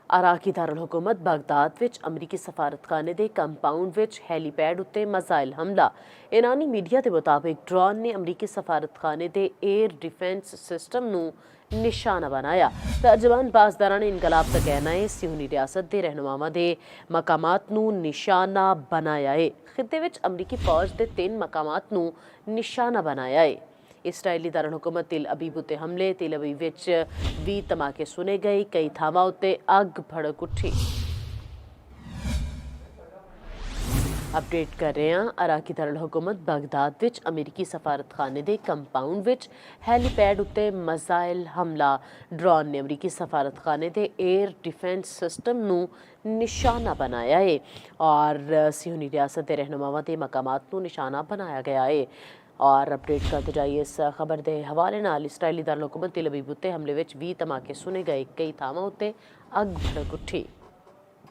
अराकी दारुल हुकूमत बगदाद विच अमरीकी सफारतखाने के कंपाउंड विच हैलीपैड उत्ते मिसाइल हमला। ईरानी मीडिया के मुताबिक ड्रोन ने अमरीकी सफारतखाने के एयर डिफेंस सिस्टम नू निशाना बनाया। तर्जमान पासदारान इनकलाब का कहना है सियोनी रियासत के रहनुमावां दे मकामात नू निशाना बनाया है। खिते विच अमरीकी फौज के 3 मकामात नू निशाना बनाया है। इसराइली दारुल हुकूमत तिल अबीब उत्ते हमले। तिल अबीब विच 20 धमाके सुने गए। कई थावां उत्ते अग भड़क उठी। अपडेट कर रहे हैं अराकी दारुल हुकूमत बगदाद विच अमेरिकी सफारतखाने के कंपाउंड विच हैलीपैड उत्ते मिसाइल हमला। ड्रोन ने अमरीकी सफारतखाने के एयर डिफेंस सिस्टम नू निशाना बनाया है और सियोनी रियासत के रहनुमावां के मकामात नू निशाना बनाया गया है। और अपडेट करते जाइए इस खबर के हवाले नाल। इसराइली दारुल हुकूमत तिल अबीब उत्ते हमले विच 20 धमाके सुने गए। कई थावां उत्ते अग भड़क उठी।